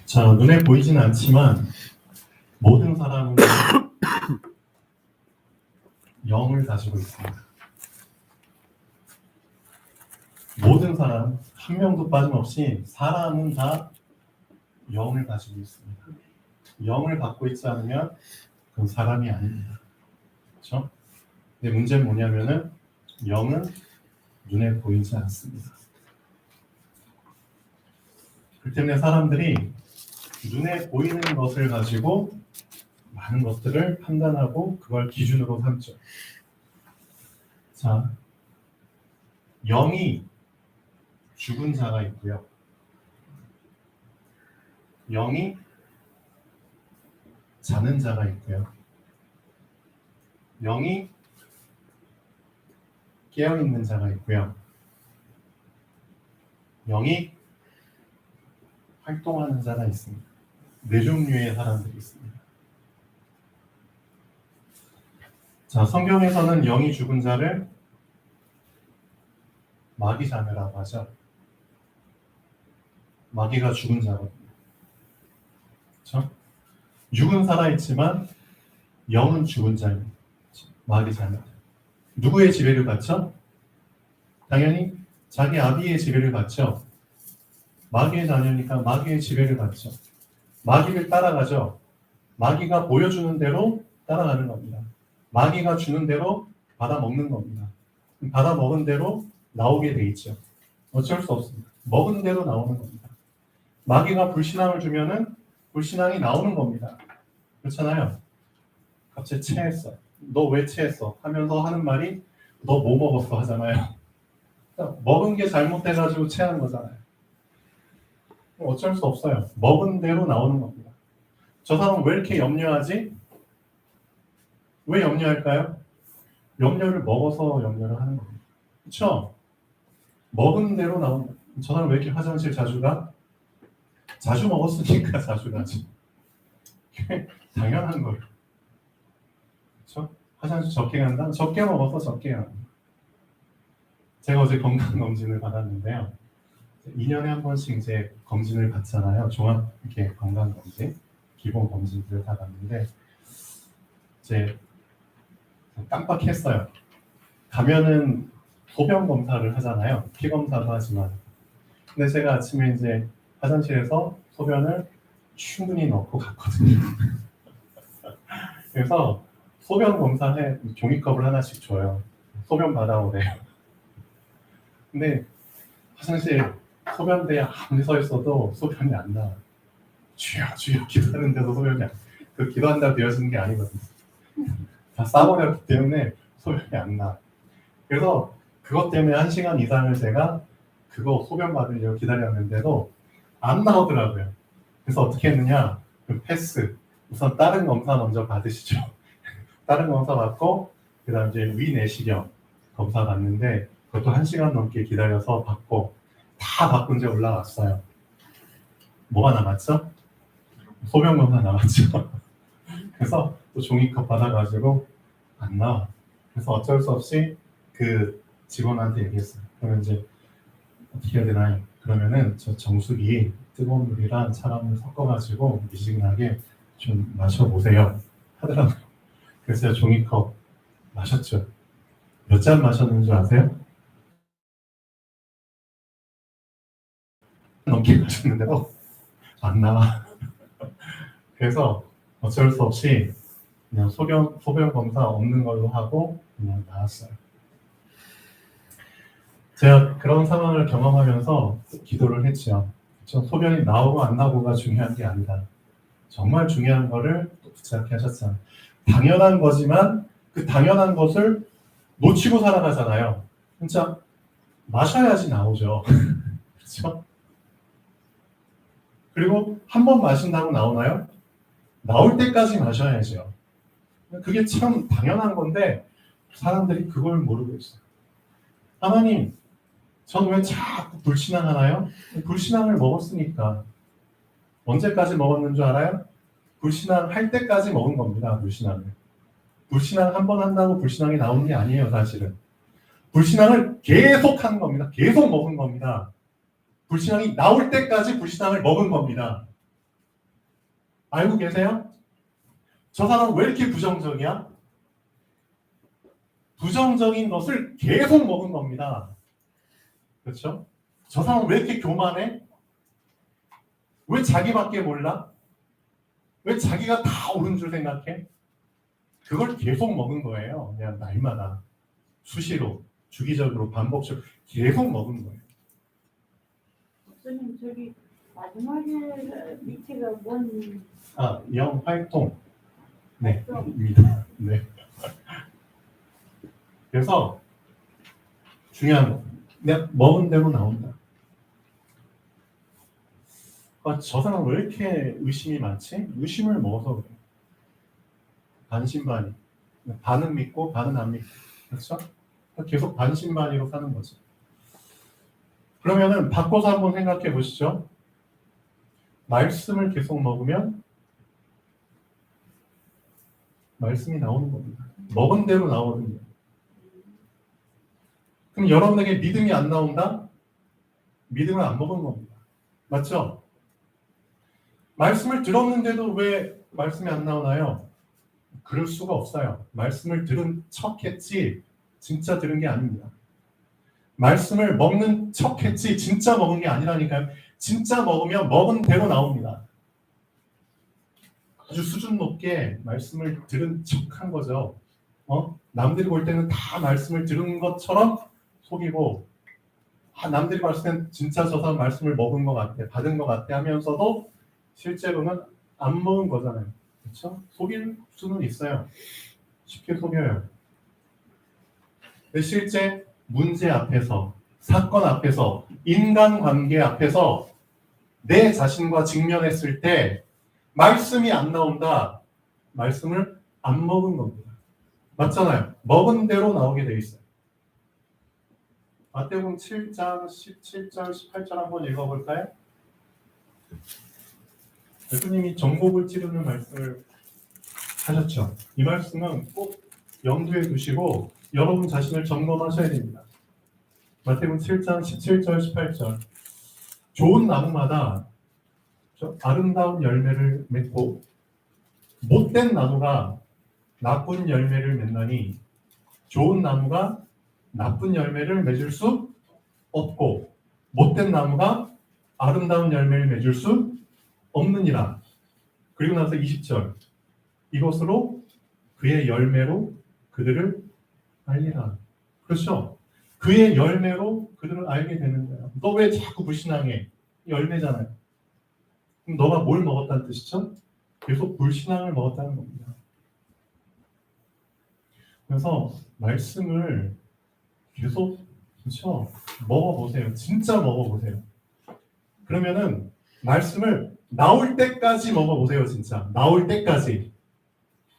자, 눈에 보이지는 않지만 모든 사람은 영을 가지고 있습니다. 모든 사람, 한 명도 빠짐없이 사람은 다 영을 가지고 있습니다. 영을 갖고 있지 않으면 그건 사람이 아닙니다. 그렇죠? 근데 문제는 뭐냐면은 영은 눈에 보이지 않습니다. 그 때문에 사람들이 눈에 보이는 것을 가지고 많은 것들을 판단하고 그걸 기준으로 삼죠. 자, 영이 죽은 자가 있고요. 영이 자는 자가 있고요. 영이 깨어있는 자가 있고요. 영이 활동하는 자가 있습니다. 네 종류의 사람들이 있습니다. 자, 성경에서는 영이 죽은 자를 마귀자매라고 하죠. 마귀가 죽은 자거든요. 그렇죠? 육은 살아있지만 영은 죽은 자입니다. 마귀자매. 누구의 지배를 받죠? 당연히 자기 아비의 지배를 받죠. 마귀의 자녀니까 마귀의 지배를 받죠. 마귀를 따라가죠. 마귀가 보여주는 대로 따라가는 겁니다. 마귀가 주는 대로 받아먹는 겁니다. 받아먹은 대로 나오게 돼 있죠. 어쩔 수 없습니다. 먹은 대로 나오는 겁니다. 마귀가 불신앙을 주면은 불신앙이 나오는 겁니다. 그렇잖아요. 갑자기 체했어. 너 왜 체했어? 하면서 하는 말이 너 뭐 먹었어? 하잖아요. 그러니까 먹은 게 잘못돼가지고 체한 거잖아요. 어쩔 수 없어요. 먹은 대로 나오는 겁니다. 저 사람은 왜 이렇게 염려하지? 왜 염려할까요? 염려를 먹어서 염려를 하는 겁니다. 그렇죠? 먹은 대로 나오는 겁니다. 저 사람 왜 이렇게 화장실 자주 가? 자주 먹었으니까 자주 가지. 당연한 거예요. 그렇죠? 화장실 적게 간다? 적게 먹어서 적게 간다. 제가 어제 건강검진을 받았는데요. 2년에 한 번씩 이제 검진을 받잖아요. 종합 이렇게 건강검진, 기본 검진들을 다 받는데 이제 깜빡했어요. 가면은 소변 검사를 하잖아요. 피 검사도 하지만. 근데 제가 아침에 이제 화장실에서 소변을 충분히 넣고 갔거든요. 그래서 소변 검사에 종이컵을 하나씩 줘요. 소변 받아오래요. 근데 화장실 소변대에 아무리 서 있어도 소변이 안 나와요. 주여 주여 기도하는데도 소변이 안 나와요. 그 기도한다고 되어지는 게 아니거든요. 다 싸버렸기 때문에 소변이 안 나와요. 그래서 그것 때문에 1시간 이상을 제가 그거 소변 받으려고 기다렸는데도 안 나오더라고요. 그래서 어떻게 했느냐, 그 패스. 우선 다른 검사 먼저 받으시죠. 다른 검사 받고 그 다음 이제 위내시경 검사 받는데 그것도 1시간 넘게 기다려서 받고 다 받고 이제 올라왔어요. 뭐가 남았죠? 소변 검사 남았죠. 그래서 또 종이컵 받아가지고 안 나와. 그래서 어쩔 수 없이 그 직원한테 얘기했어요. 그러면 이제 어떻게 해야 되나요? 그러면은 저 정수기 뜨거운 물이랑 차가운 물 섞어가지고 미지근하게 좀 마셔보세요 하더라고요. 그래서 제가 종이컵 마셨죠. 몇 잔 마셨는 줄 아세요? 넘게 마셨는데도 안 나와. 그래서 어쩔 수 없이 그냥 소변 검사 없는 걸로 하고 그냥 나왔어요. 제가 그런 상황을 경험하면서 기도를 했죠. 소변이 나오고 안 나오고가 중요한 게 아니다. 정말 중요한 거를 또 붙잡게 하셨잖아요. 당연한 거지만 그 당연한 것을 놓치고 살아가잖아요. 진짜 마셔야지 나오죠. 그렇죠? 그리고 한 번 마신다고 나오나요? 나올 때까지 마셔야죠. 그게 참 당연한 건데 사람들이 그걸 모르고 있어요. 하나님, 저는 왜 자꾸 불신앙하나요? 불신앙을 먹었으니까. 언제까지 먹었는 줄 알아요? 불신앙 할 때까지 먹은 겁니다. 불신앙을. 불신앙 한 번 한다고 불신앙이 나오는 게 아니에요. 사실은. 불신앙을 계속 하는 겁니다. 계속 먹은 겁니다. 불신앙이 나올 때까지 불신앙을 먹은 겁니다. 알고 계세요? 저 사람 왜 이렇게 부정적이야? 부정적인 것을 계속 먹은 겁니다. 그렇죠? 저 사람 왜 이렇게 교만해? 왜 자기밖에 몰라? 왜 자기가 다 옳은 줄 생각해? 그걸 계속 먹은 거예요. 그냥 날마다 수시로 주기적으로 반복적으로 계속 먹은 거예요. 목사님 저기 마지막에 밑에가 뭔 영활동. 네, 입니다. 네. 그래서 중요한 거, 내가 먹은 대로 나온다. 저 사람 왜 이렇게 의심이 많지? 의심을 먹어서 그래. 반신반의. 반은 믿고 반은 안 믿고. 그렇죠? 계속 반신반의로 사는 거죠. 그러면은 바꿔서 한번 생각해 보시죠. 말씀을 계속 먹으면 말씀이 나오는 겁니다. 먹은 대로 나오거든요. 그럼 여러분에게 믿음이 안 나온다? 믿음을 안 먹은 겁니다. 맞죠? 말씀을 들었는데도 왜 말씀이 안 나오나요? 그럴 수가 없어요. 말씀을 들은 척 했지 진짜 들은 게 아닙니다. 말씀을 먹는 척 했지 진짜 먹은 게 아니라니까요. 진짜 먹으면 먹은 대로 나옵니다. 아주 수준 높게 말씀을 들은 척한 거죠. 남들이 볼 때는 다 말씀을 들은 것처럼 속이고 남들이 봤을 땐 진짜 저 사람 말씀을 먹은 것 같아, 받은 것 같아 하면서도 실제로는 안 먹은 거잖아요. 그렇죠? 속일 수는 있어요. 쉽게 속여요. 근데 실제 문제 앞에서, 사건 앞에서, 인간관계 앞에서 내 자신과 직면했을 때 말씀이 안 나온다. 말씀을 안 먹은 겁니다. 맞잖아요. 먹은 대로 나오게 돼 있어요. 마태복음 7장 17절 18절 한번 읽어볼까요? 예수님이 정복을 찌르는 말씀을 하셨죠. 이 말씀은 꼭 염두에 두시고 여러분 자신을 점검하셔야 됩니다. 마태복음 7장 17절 18절 좋은 나무마다 아름다운 열매를 맺고 못된 나무가 나쁜 열매를 맺나니 좋은 나무가 나쁜 열매를 맺을 수 없고 못된 나무가 아름다운 열매를 맺을 수 없느니라. 그리고 나서 20절 이것으로 그의 열매로 그들을 알리라. 그렇죠? 그의 열매로 그들을 알게 되는 거예요. 너 왜 자꾸 불신앙해? 열매잖아요. 그럼 너가 뭘 먹었다는 뜻이죠? 계속 불신앙을 먹었다는 겁니다. 그래서 말씀을 계속 그렇죠? 먹어보세요. 진짜 먹어보세요. 그러면은 말씀을 나올 때까지 먹어보세요. 진짜 나올 때까지.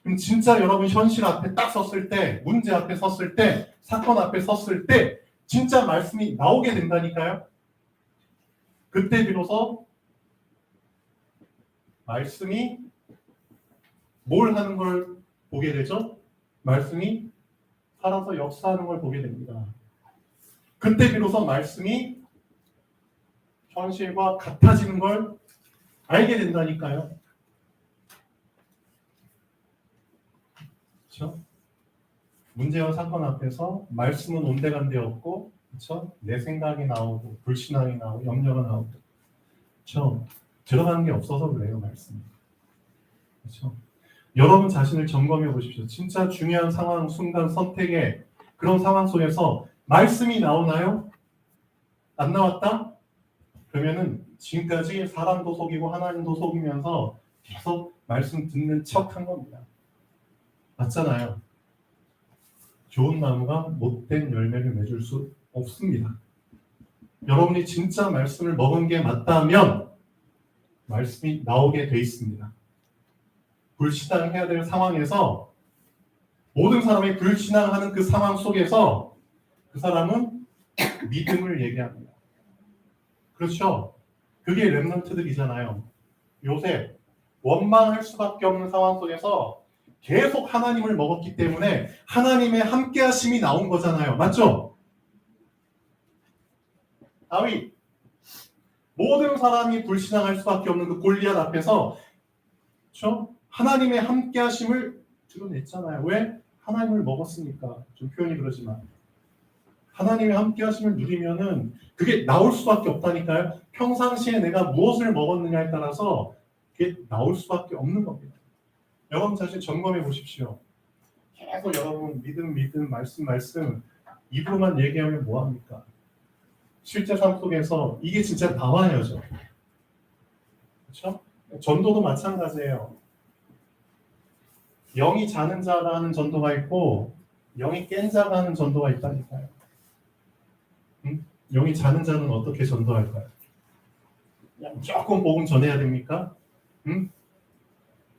그럼 진짜 여러분 현실 앞에 딱 섰을 때, 문제 앞에 섰을 때, 사건 앞에 섰을 때 진짜 말씀이 나오게 된다니까요. 그때 비로소 말씀이 뭘 하는 걸 보게 되죠? 말씀이 살아서 역사하는 걸 보게 됩니다. 그때 비로소 말씀이 현실과 같아지는 걸 알게 된다니까요. 그렇죠? 문제와 사건 앞에서 말씀은 온데간데 없고, 그렇죠? 내 생각이 나오고, 불신앙이 나오고, 염려가 나오고, 그렇죠? 들어가는 게 없어서 그래요, 말씀이. 그렇죠? 여러분 자신을 점검해 보십시오. 진짜 중요한 상황, 순간, 선택에 그런 상황 속에서 말씀이 나오나요? 안 나왔다? 그러면은 지금까지 사람도 속이고 하나님도 속이면서 계속 말씀 듣는 척한 겁니다. 맞잖아요. 좋은 나무가 못된 열매를 맺을 수 없습니다. 여러분이 진짜 말씀을 먹은 게 맞다면 말씀이 나오게 돼 있습니다. 불신앙해야 될 상황에서 모든 사람이 불신앙하는 그 상황 속에서 그 사람은 믿음을 얘기합니다. 그렇죠? 그게 렘넌트들이잖아요. 요새 원망할 수밖에 없는 상황 속에서 계속 하나님을 먹었기 때문에 하나님의 함께하심이 나온 거잖아요. 맞죠? 다윗 모든 사람이 불신앙할 수밖에 없는 그 골리앗 앞에서 그렇죠? 하나님의 함께하심을 드러냈잖아요. 왜? 하나님을 먹었으니까. 좀 표현이 그러지만 하나님의 함께하심을 누리면은 그게 나올 수밖에 없다니까요. 평상시에 내가 무엇을 먹었느냐에 따라서 그게 나올 수밖에 없는 겁니다. 여러분 자신 점검해 보십시오. 계속 여러분 믿음 말씀 입으로만 얘기하면 뭐합니까? 실제 삶 속에서 이게 진짜 나와야죠. 그렇죠? 전도도 마찬가지예요. 영이 자는 자가 하는 전도가 있고 영이 깬 자가 하는 전도가 있다니까요. 영이 자는 자는 어떻게 전도할까요? 그냥 무조건 복음 전해야 됩니까?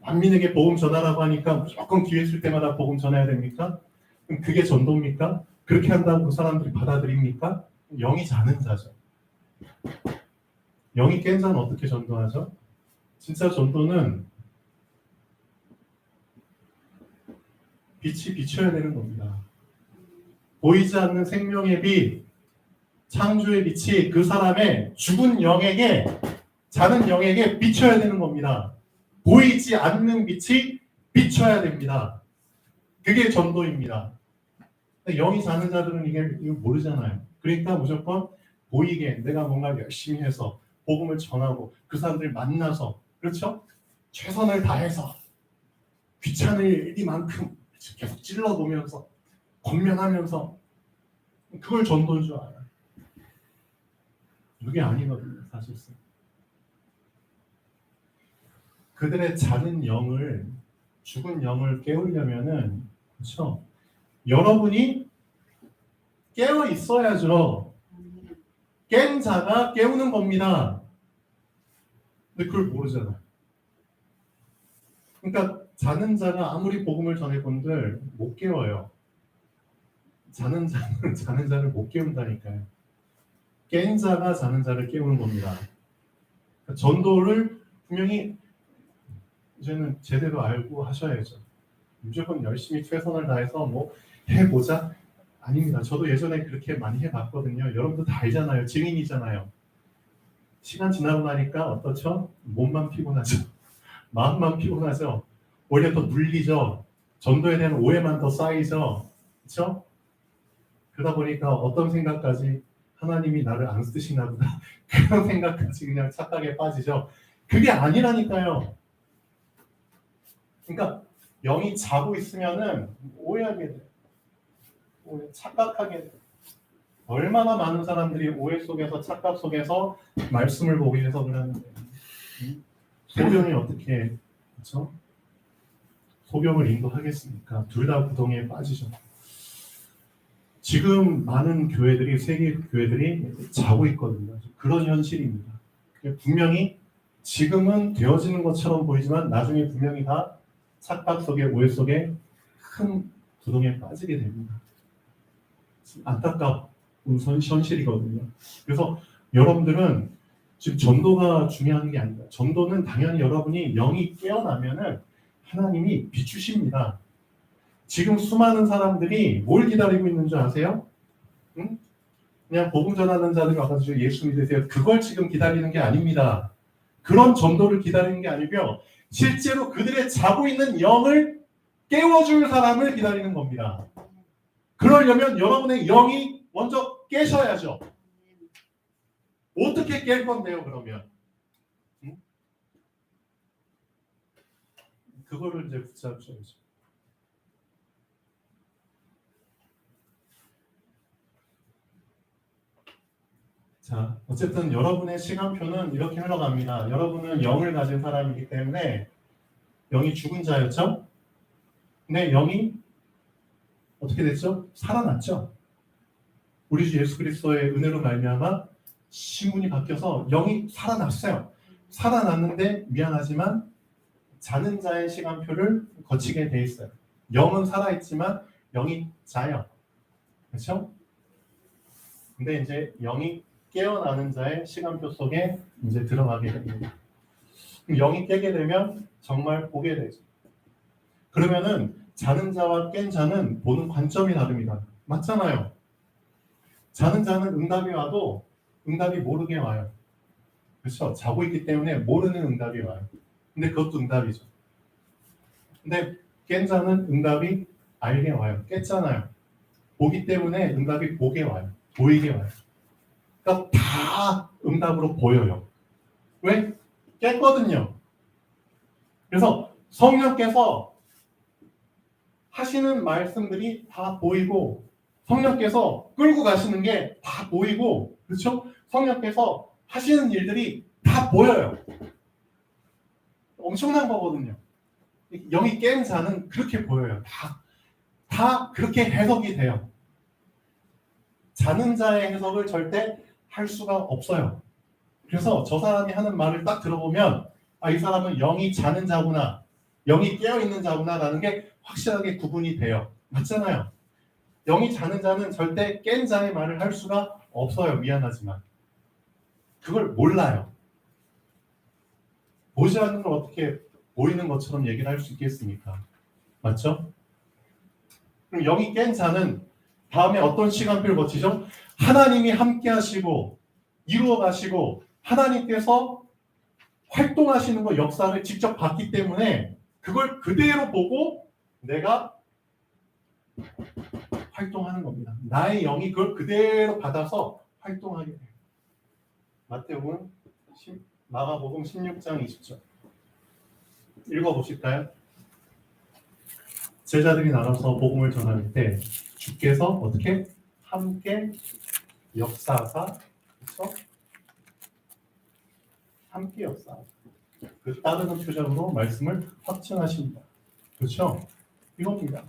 만민에게 복음 전하라고 하니까 무조건 기회 있을 때마다 복음 전해야 됩니까? 그럼 그게 전도입니까? 그렇게 한다고 그 사람들이 받아들입니까? 영이 자는 자죠. 영이 깬 자는 어떻게 전도하죠? 진짜 전도는 빛이 비춰야 되는 겁니다. 보이지 않는 생명의 빛, 창조의 빛이 그 사람의 죽은 영에게, 자는 영에게 비춰야 되는 겁니다. 보이지 않는 빛이 비춰야 됩니다. 그게 전도입니다. 영이 자는 자들은 이거 모르잖아요. 그러니까 무조건 보이게 내가 뭔가 열심히 해서 복음을 전하고 그 사람들 만나서, 그렇죠? 최선을 다해서 귀찮을 일이만큼 계속 찔러보면서 권면하면서 그걸 전도인 줄 알아요. 그게 아니거든요, 사실상. 그들의 자는 영을, 죽은 영을 깨우려면은, 그렇죠? 여러분이 깨어 있어야죠. 깬 자가 깨우는 겁니다. 근데 그걸 모르잖아요. 그러니까 자는 자가 아무리 복음을 전해본들 못 깨워요. 자는 자는 자는 자를 못 깨운다니까요. 깬 자가 자는 자를 깨우는 겁니다. 그러니까 전도를 분명히 이제는 제대로 알고 하셔야죠. 무조건 열심히 최선을 다해서 뭐 해보자? 아닙니다. 저도 예전에 그렇게 많이 해봤거든요. 여러분도 다 알잖아요. 증인이잖아요. 시간 지나고 나니까 어떻죠? 몸만 피곤하죠. 마음만 피곤하죠. 오히려 더 눌리죠. 전도에 대한 오해만 더 쌓이죠. 그렇죠? 그러다 보니까 어떤 생각까지 하나님이 나를 안 쓰시나 보다. 그런 생각까지 그냥 착각에 빠지죠. 그게 아니라니까요. 그러니까 영이 자고 있으면은 오해하게 돼요. 착각하게 돼요. 얼마나 많은 사람들이 오해 속에서 착각 속에서 말씀을 보기 위해서 그러는데 소경이 어떻게, 그렇죠? 소경을 인도하겠습니까? 둘 다 구덩이에 빠지죠. 지금 많은 교회들이, 세계 교회들이 자고 있거든요. 그런 현실입니다. 분명히 지금은 되어지는 것처럼 보이지만 나중에 분명히 다 착각 속에, 오해 속에 큰 구덩이에 빠지게 됩니다. 안타까운 현실이거든요. 그래서 여러분들은 지금 전도가 중요한 게 아니다. 전도는 당연히 여러분이 영이 깨어나면은 하나님이 비추십니다. 지금 수많은 사람들이 뭘 기다리고 있는 줄 아세요? 응? 그냥 복음 전하는 자들이 와가지고 예수 믿으세요. 그걸 지금 기다리는 게 아닙니다. 그런 전도를 기다리는 게 아니고요. 실제로 그들의 자고 있는 영을 깨워줄 사람을 기다리는 겁니다. 그러려면 여러분의 영이 먼저 깨셔야죠. 어떻게 깰 건데요, 그러면? 응? 그거를 이제 붙잡으셔야죠. 자, 어쨌든 여러분의 시간표는 이렇게 흘러갑니다. 여러분은 영을 가진 사람이기 때문에 영이 죽은 자였죠? 근데 영이 어떻게 됐죠? 살아났죠? 우리 주 예수 그리스도의 은혜로 말미암아 신분이 바뀌어서 영이 살아났어요. 살아났는데 미안하지만 자는 자의 시간표를 거치게 돼 있어요. 영은 살아있지만 영이 자요. 그렇죠? 근데 이제 영이 깨어나는 자의 시간표 속에 이제 들어가게 됩니다. 영이 깨게 되면 정말 보게 되죠. 그러면은 자는 자와 깬 자는 보는 관점이 다릅니다. 맞잖아요. 자는 자는 응답이 와도 응답이 모르게 와요. 그렇죠? 자고 있기 때문에 모르는 응답이 와요. 근데 그것도 응답이죠. 근데 깬 자는 응답이 알게 와요. 깼잖아요. 보기 때문에 응답이 보게 와요. 보이게 와요. 그러니까 다 응답으로 보여요. 왜? 깼거든요. 그래서 성령께서 하시는 말씀들이 다 보이고 성령께서 끌고 가시는 게 다 보이고 그렇죠? 성령께서 하시는 일들이 다 보여요. 엄청난 거거든요. 영이 깬 자는 그렇게 보여요. 다 그렇게 해석이 돼요. 자는 자의 해석을 절대 할 수가 없어요. 그래서 저 사람이 하는 말을 딱 들어보면 이 사람은 영이 자는 자구나, 영이 깨어있는 자구나 라는 게 확실하게 구분이 돼요. 맞잖아요. 영이 자는 자는 절대 깬 자의 말을 할 수가 없어요. 미안하지만. 그걸 몰라요. 보지 않는 걸 어떻게 보이는 것처럼 얘기를 할 수 있겠습니까? 맞죠? 그럼 영이 깬 자는 다음에 어떤 시간표를 거치죠? 하나님이 함께 하시고 이루어 가시고 하나님께서 활동하시는 거 역사를 직접 봤기 때문에 그걸 그대로 보고 내가 활동하는 겁니다. 나의 영이 그걸 그대로 받아서 활동하게 돼요. 마태복음, 마가복음 16장 20절 읽어보실까요? 제자들이 나가서 복음을 전할 때 주께서 어떻게 함께 역사하사, 그렇죠? 함께 역사하사. 그 따르는 표정으로 말씀을 확증하십니다. 그렇죠? 이겁니다.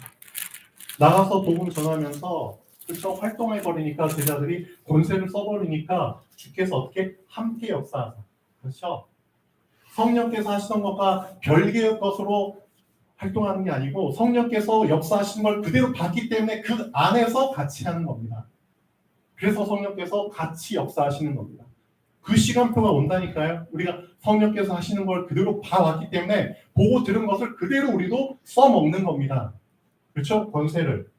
나가서 복음 전하면서 그렇죠? 활동해버리니까 제자들이 권세를 써버리니까 주께서 어떻게 함께 역사하사. 그렇죠? 성령께서 하시던 것과 별개의 것으로 활동하는 게 아니고 성령께서 역사하시는 걸 그대로 봤기 때문에 그 안에서 같이 하는 겁니다. 그래서 성령께서 같이 역사하시는 겁니다. 그 시간표가 온다니까요. 우리가 성령께서 하시는 걸 그대로 봐왔기 때문에 보고 들은 것을 그대로 우리도 써먹는 겁니다. 그렇죠? 권세를.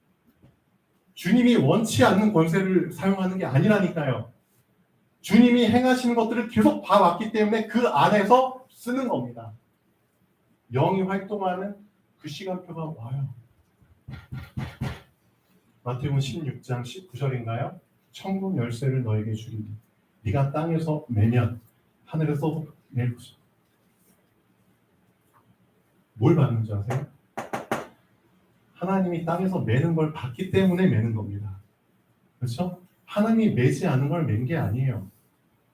주님이 원치 않는 권세를 사용하는 게 아니라니까요. 주님이 행하시는 것들을 계속 봐왔기 때문에 그 안에서 쓰는 겁니다. 영이 활동하는 그 시간표가 와요. 마태복음 16장 19절인가요? 천국 열쇠를 너에게 주리니 네가 땅에서 매면 하늘에서 낼 것이다. 뭘 받는 줄 아세요? 하나님이 땅에서 매는 걸 봤기 때문에 매는 겁니다. 그렇죠? 하나님이 매지 않은 걸 맨 게 아니에요.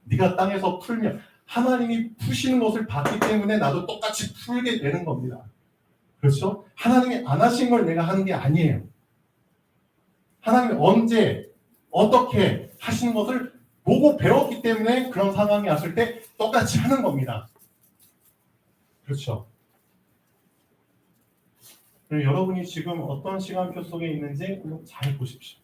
네가 땅에서 풀면 하나님이 푸시는 것을 봤기 때문에 나도 똑같이 풀게 되는 겁니다. 그렇죠? 하나님이 안 하신 걸 내가 하는 게 아니에요. 하나님이 언제 어떻게 하시는 것을 보고 배웠기 때문에 그런 상황이 왔을 때 똑같이 하는 겁니다. 그렇죠? 여러분이 지금 어떤 시간표 속에 있는지 잘 보십시오.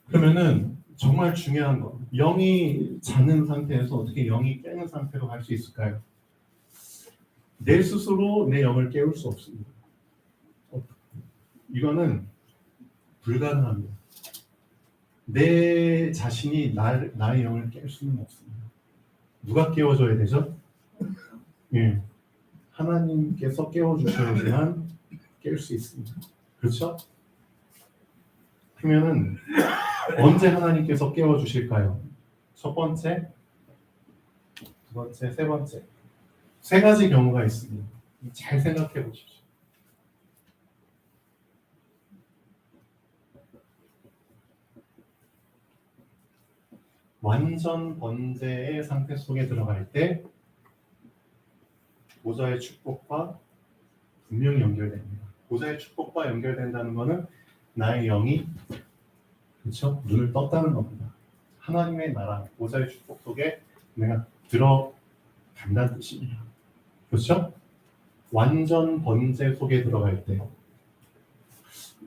그러면은 정말 중요한 거, 영이 자는 상태에서 어떻게 영이 깨는 상태로 갈 수 있을까요? 내 스스로 내 영을 깨울 수 없습니다. 이거는 불가능합니다. 내 자신이 나의 영을 깰 수는 없습니다. 누가 깨워줘야 되죠? 예, 하나님께서 깨워주셔야지만 깰 수 있습니다. 그렇죠? 그러면은 언제 하나님께서 깨워주실까요? 첫 번째, 두 번째, 세 번째. 세 가지 경우가 있습니다. 잘 생각해 보십시오. 완전 번제의 상태 속에 들어갈 때 보좌의 축복과 분명히 연결됩니다. 보좌의 축복과 연결된다는 것은 나의 영이 그렇죠? 눈을 떴다는 겁니다. 하나님의 나라, 보좌의 축복 속에 내가 들어간다는 뜻입니다. 그렇죠? 완전 번제 속에 들어갈 때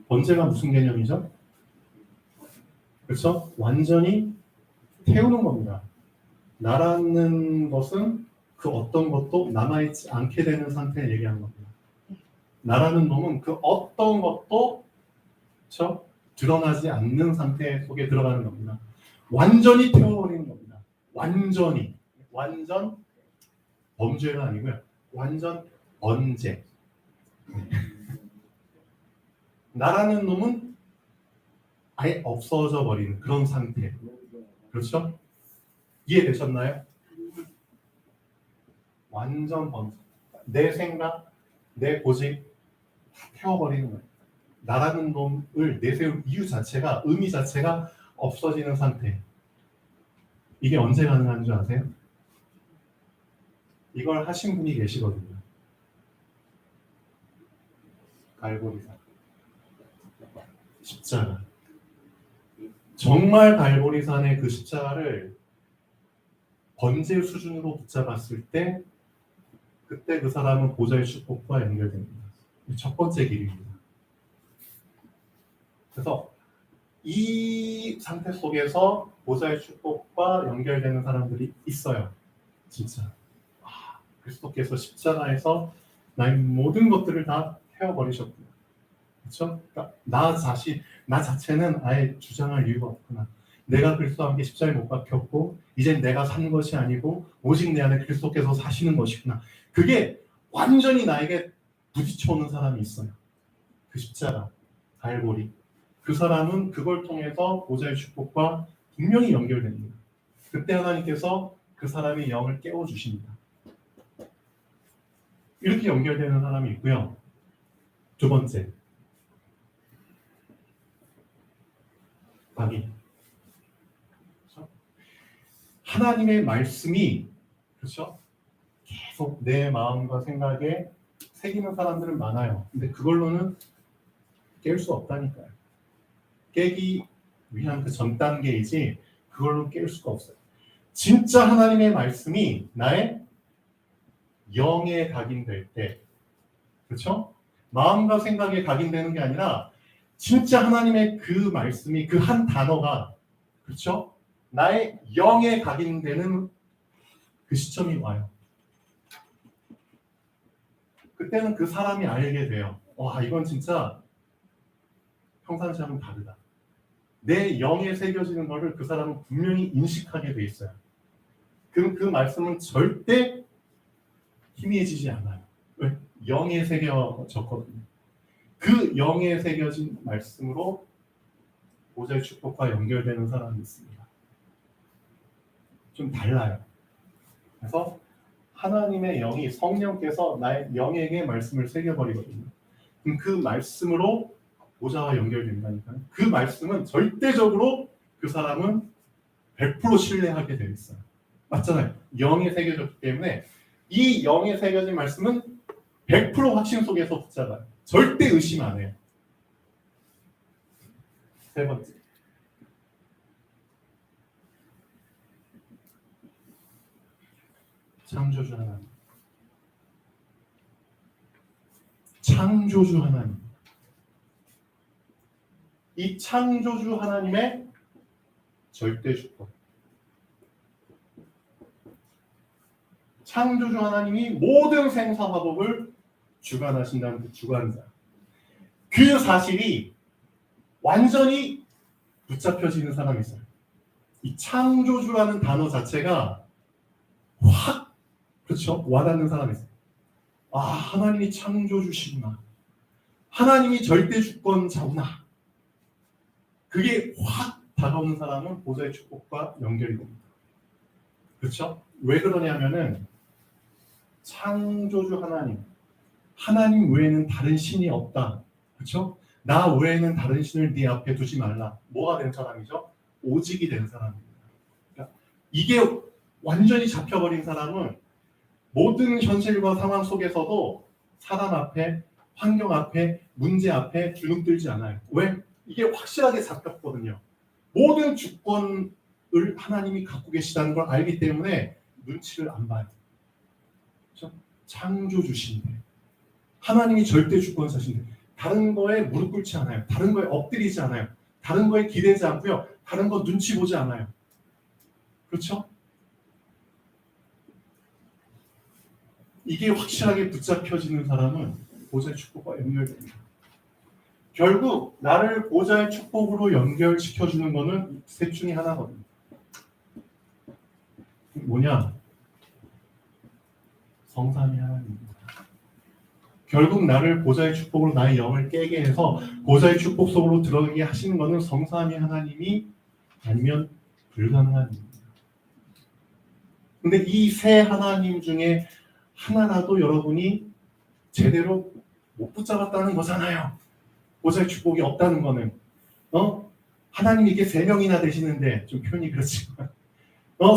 번제가 무슨 개념이죠? 그렇죠? 완전히 태우는 겁니다. 나라는 것은 그 어떤 것도 남아있지 않게 되는 상태를 얘기하는 겁니다. 나라는 놈은 그 어떤 것도 그렇죠? 드러나지 않는 상태 속에 들어가는 겁니다. 완전히 태워버리는 겁니다. 완전 범죄가 아니고요. 완전 언제. 나라는 놈은 아예 없어져 버리는 그런 상태. 그렇죠? 이해되셨나요? 완전 번져. 내 생각, 내 고집 다 태워버리는 거예요. 나라는 놈을 내세울 이유 자체가, 의미 자체가 없어지는 상태. 이게 언제 가능한 줄 아세요? 이걸 하신 분이 계시거든요. 갈보리산. 십자가. 정말 갈보리산의 그 십자가를 번제 수준으로 붙잡았을 때 그때 그 사람은 보좌의 축복과 연결됩니다. 첫 번째 길입니다. 그래서 이 상태 속에서 보좌의 축복과 연결되는 사람들이 있어요. 진짜. 그리스도께서 십자가에서 나의 모든 것들을 다 태워버리셨구나. 그렇죠? 그러니까 나 자체는 아예 주장할 이유가 없구나. 내가 그리스도와 함께 십자가에 못 박혔고 이젠 내가 사는 것이 아니고 오직 내 안에 그리스도께서 사시는 것이구나. 그게 완전히 나에게 부딪혀오는 사람이 있어요. 그 십자가, 갈보리. 그 사람은 그걸 통해서 보좌의 축복과 분명히 연결됩니다. 그때 하나님께서 그 사람의 영을 깨워주십니다. 이렇게 연결되는 사람이 있고요. 두 번째, 마귀. 하나님의 말씀이 그렇죠? 계속 내 마음과 생각에 새기는 사람들은 많아요. 근데 그걸로는 깰 수 없다니까요. 깨기 위한 그 전 단계이지 그걸로 깰 수가 없어요. 진짜 하나님의 말씀이 나의 영에 각인될 때, 그렇죠? 마음과 생각에 각인되는 게 아니라 진짜 하나님의 그 말씀이 그 한 단어가 그렇죠? 나의 영에 각인되는 그 시점이 와요. 그때는 그 사람이 알게 돼요. 와, 이건 진짜 평상시하고는 다르다. 내 영에 새겨지는 것을 그 사람은 분명히 인식하게 돼 있어요. 그 말씀은 절대 희미해지지 않아요. 왜? 영에 새겨졌거든요. 그 영에 새겨진 말씀으로 보좌의 축복과 연결되는 사람이 있습니다. 좀 달라요. 그래서 하나님의 영이 성령께서 나의 영에게 말씀을 새겨버리거든요. 그럼 그 말씀으로 보좌와 연결된다니까요. 그 말씀은 절대적으로 그 사람은 100% 신뢰하게 되어 있어요. 맞잖아요. 영에 새겨졌기 때문에 이 영에 새겨진 말씀은 100% 확신 속에서 붙잡아요. 절대 의심 안 해요. 세 번째. 창조주 하나님. 창조주 하나님. 이 창조주 하나님의 절대 주권. 창조주 하나님이 모든 생사화복을 주관하신다는 그 주관자. 그 사실이 완전히 붙잡혀지는 사람이 있어요. 이 창조주라는 단어 자체가 확 그렇죠? 와닿는 사람이 있어요. 아, 하나님이 창조주시구나. 하나님이 절대 주권자구나. 그게 확 다가오는 사람은 보좌의 축복과 연결이 됩니다. 그렇죠? 왜 그러냐면은 창조주 하나님 외에는 다른 신이 없다. 그렇죠? 나 외에는 다른 신을 네 앞에 두지 말라. 뭐가 된 사람이죠? 오직이 된 사람입니다. 그러니까 이게 완전히 잡혀버린 사람은 모든 현실과 상황 속에서도 사람 앞에, 환경 앞에, 문제 앞에 주눅들지 않아요. 왜? 이게 확실하게 잡혔거든요. 모든 주권을 하나님이 갖고 계시다는 걸 알기 때문에 눈치를 안 봐요. 그렇죠? 창조주신데 하나님이 절대 주권자신데 다른 거에 무릎 꿇지 않아요. 다른 거에 엎드리지 않아요. 다른 거에 기대지 않고요. 다른 거 눈치 보지 않아요. 그렇죠? 이게 확실하게 붙잡혀지는 사람은 보좌의 축복과 연결됩니다. 결국 나를 보좌의 축복으로 연결시켜주는 것은 셋 중에 하나거든요. 뭐냐? 성삼위 하나님입니다. 결국 나를 보좌의 축복으로 나의 영을 깨게 해서 보좌의 축복 속으로 들어가게 하시는 것은 성삼위 하나님이 아니면 불가능한 일입니다. 근데 이 세 하나님 중에 하나라도 여러분이 제대로 못 붙잡았다는 거잖아요. 보좌의 축복이 없다는 거는. 하나님 이게 세 명이나 되시는데, 좀 표현이 그렇지만,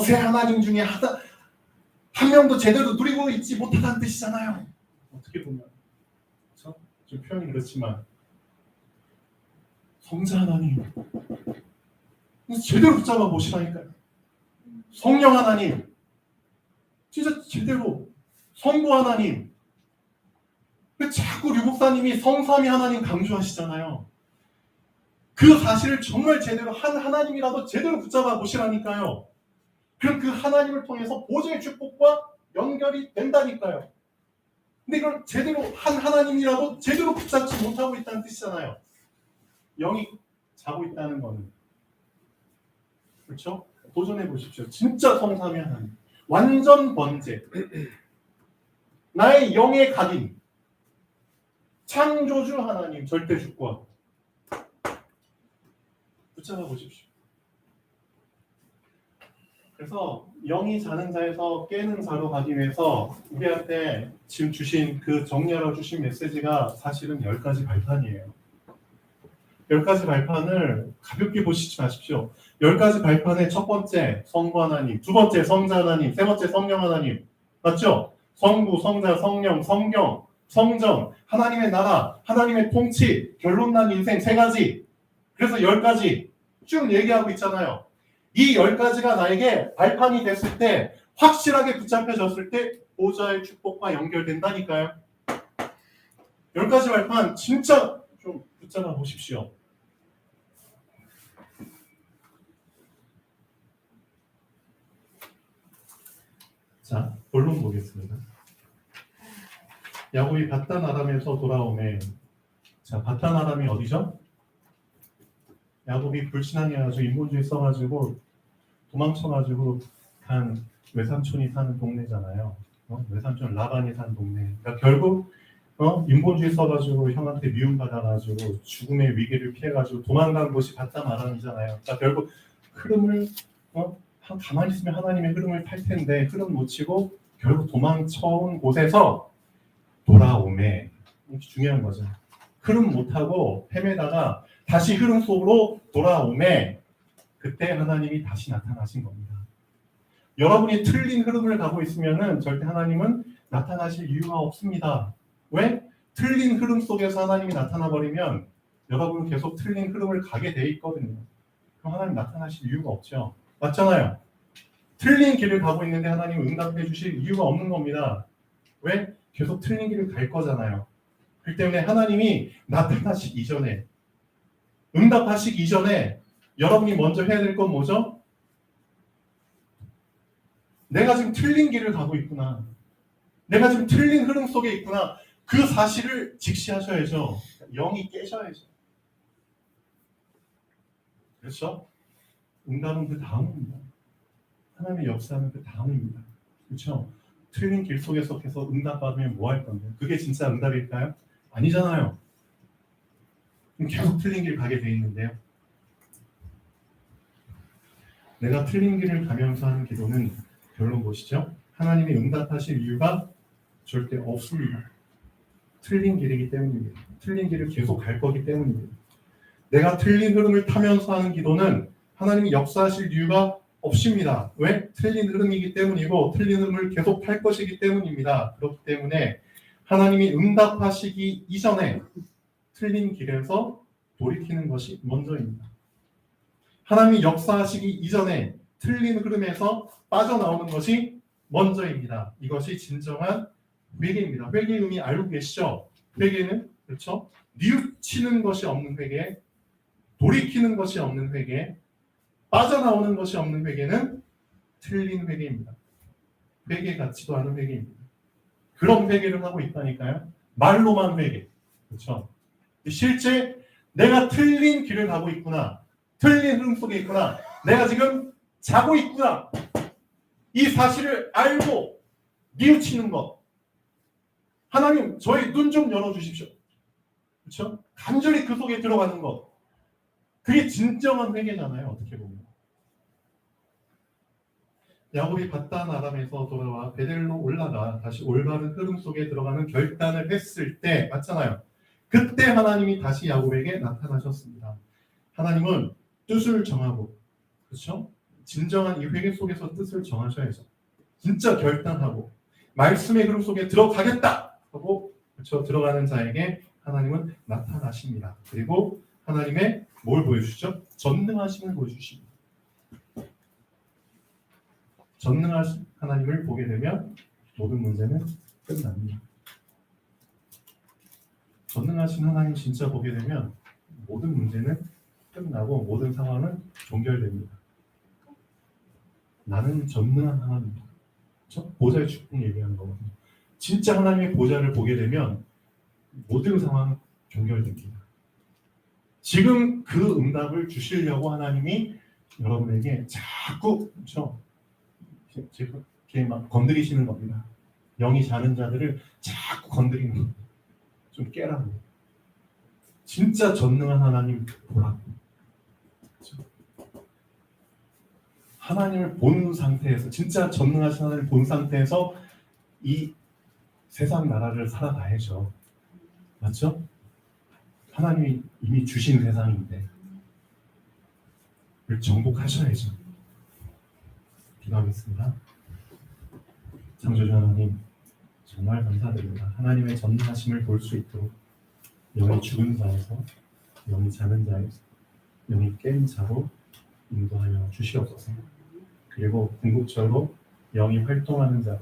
세 하나님 중에 한 명도 제대로 누리고 있지 못하다는 뜻이잖아요. 어떻게 보면. 그렇죠? 좀 표현이 그렇지만, 성자 하나님, 제대로 붙잡아 보시라니까요. 성령 하나님, 진짜 제대로. 성부 하나님, 왜 자꾸 류목사님이 성삼위 하나님 강조하시잖아요. 그 사실을 정말 제대로 한 하나님이라도 제대로 붙잡아 보시라니까요. 그럼 그 하나님을 통해서 보좌의 축복과 연결이 된다니까요. 근데 이걸 제대로 한 하나님이라도 제대로 붙잡지 못하고 있다는 뜻이잖아요. 영이 자고 있다는 거는. 그렇죠? 도전해 보십시오. 진짜 성삼위 하나님. 완전 번제. 나의 영의 각인. 창조주 하나님, 절대 주권. 붙잡아 보십시오. 그래서 영이 자는 자에서 깨는 자로 가기 위해서 우리한테 지금 주신 그 정리하러 주신 메시지가 사실은 10가지 발판이에요. 10가지 발판을 가볍게 보시지 마십시오. 10가지 발판의 첫 번째 성부 하나님, 두 번째 성자 하나님, 세 번째 성령 하나님. 맞죠? 성부, 성자, 성령, 성경, 성전, 하나님의 나라, 하나님의 통치, 결론난 인생 3가지. 그래서 10가지 쭉 얘기하고 있잖아요. 이 10가지가 나에게 발판이 됐을 때, 확실하게 붙잡혀졌을 때 보좌의 축복과 연결된다니까요. 10가지 발판 진짜 좀 붙잡아 보십시오. 자, 본론 보겠습니다. 야곱이 바단 아람에서 돌아오매. 자, 바단 아람이 어디죠? 야곱이 불신앙해가지고 인본주의 써가지고 도망쳐가지고 간 외삼촌이 사는 동네잖아요. 외삼촌 라반이 사는 동네. 그러니까 결국 인본주의 써가지고 형한테 미움받아가지고 죽음의 위기를 피해가지고 도망간 곳이 바단 아람이잖아요. 그러니까 결국 흐름을 가만히 있으면 하나님의 흐름을 탈 텐데 흐름 놓치고 결국 도망쳐온 곳에서 돌아오매. 이게 중요한 거죠. 흐름 못하고 헤매다가 다시 흐름 속으로 돌아오매 그때 하나님이 다시 나타나신 겁니다. 여러분이 틀린 흐름을 가고 있으면은 절대 하나님은 나타나실 이유가 없습니다. 왜? 틀린 흐름 속에서 하나님이 나타나 버리면 여러분은 계속 틀린 흐름을 가게 돼 있거든요. 그럼 하나님 나타나실 이유가 없죠. 맞잖아요. 틀린 길을 가고 있는데 하나님 응답해 주실 이유가 없는 겁니다. 왜? 계속 틀린 길을 갈 거잖아요. 그렇기 때문에 하나님이 나타나시기 이전에, 응답하시기 이전에 여러분이 먼저 해야 될 건 뭐죠? 내가 지금 틀린 길을 가고 있구나. 내가 지금 틀린 흐름 속에 있구나. 그 사실을 직시하셔야죠. 영이 깨셔야죠. 그렇죠? 응답은 그 다음입니다. 하나님의 역사는 그 다음입니다. 그렇죠? 틀린 길 속에서 계속 응답받으면 뭐 할 건데? 그게 진짜 응답일까요? 아니잖아요. 계속 틀린 길 가게 돼 있는데요. 내가 틀린 길을 가면서 하는 기도는 결론 보시죠. 하나님이 응답하실 이유가 절대 없습니다. 틀린 길이기 때문입니다. 틀린 길을 계속 갈 거기 때문입니다. 내가 틀린 흐름을 타면서 하는 기도는 하나님이 역사하실 이유가 없습니다. 왜? 틀린 흐름이기 때문이고 틀린 흐름을 계속 탈 것이기 때문입니다. 그렇기 때문에 하나님이 응답하시기 이전에 틀린 길에서 돌이키는 것이 먼저입니다. 하나님이 역사하시기 이전에 틀린 흐름에서 빠져나오는 것이 먼저입니다. 이것이 진정한 회개입니다. 회개의 의미 알고 계시죠? 회개는 그렇죠? 뉘우치는 것이 없는 회개, 돌이키는 것이 없는 회개, 빠져나오는 것이 없는 회개는 틀린 회개입니다. 회개 같지도 않은 회개입니다. 그런 회개를 하고 있다니까요. 말로만 회개. 그렇죠? 실제 내가 틀린 길을 가고 있구나. 틀린 흐름 속에 있구나. 내가 지금 자고 있구나. 이 사실을 알고 뉘우치는 것. 하나님 저희 눈 좀 열어주십시오. 그렇죠? 간절히 그 속에 들어가는 것. 그게 진정한 회개잖아요. 어떻게 보면. 야곱이 바단 아람에서 돌아와 베델로 올라가 다시 올바른 흐름 속에 들어가는 결단을 했을 때 맞잖아요. 그때 하나님이 다시 야곱에게 나타나셨습니다. 하나님은 뜻을 정하고 그렇죠? 진정한 이 회개 속에서 뜻을 정하셔야죠. 진짜 결단하고 말씀의 흐름 속에 들어가겠다 하고 그렇죠? 들어가는 자에게 하나님은 나타나십니다. 그리고 하나님의 뭘 보여주시죠? 전능하심을 보여주십니다. 전능하신 하나님을 보게 되면 모든 문제는 끝납니다. 전능하신 하나님 진짜 보게 되면 모든 문제는 끝나고 모든 상황은 종결됩니다. 나는 전능한 하나님이다. 그렇죠? 보좌의 축복 얘기하는 거거든요. 진짜 하나님의 보좌를 보게 되면 모든 상황은 종결됩니다. 지금 그 응답을 주시려고 하나님이 여러분에게 자꾸 그렇죠? 지금 이렇게 막 건드리시는 겁니다. 영이 자는 자들을 자꾸 건드리는 겁니다. 좀 깨라고. 진짜 전능한 하나님 보라고. 그렇죠? 하나님을 본 상태에서 진짜 전능하신 하나님을 본 상태에서 이 세상 나라를 살아가야죠. 맞죠? 하나님이 이미 주신 세상인데 그걸 정복하셔야죠. 기도하겠습니다. 창조주 하나님 정말 감사드립니다. 하나님의 전능하심을 볼 수 있도록 영이 죽은 자에서 영이 자는 자에서 영이 깬 자로 인도하여 주시옵소서. 그리고 궁극적으로 영이 활동하는 자로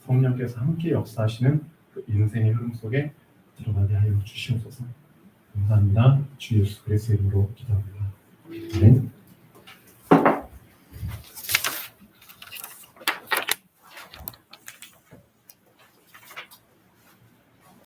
성령께서 함께 역사하시는 그 인생의 흐름 속에 들어가게 하여 주시옵소서. 감사합니다. 주 예수 그리스도의 이름으로 기도합니다. 아멘.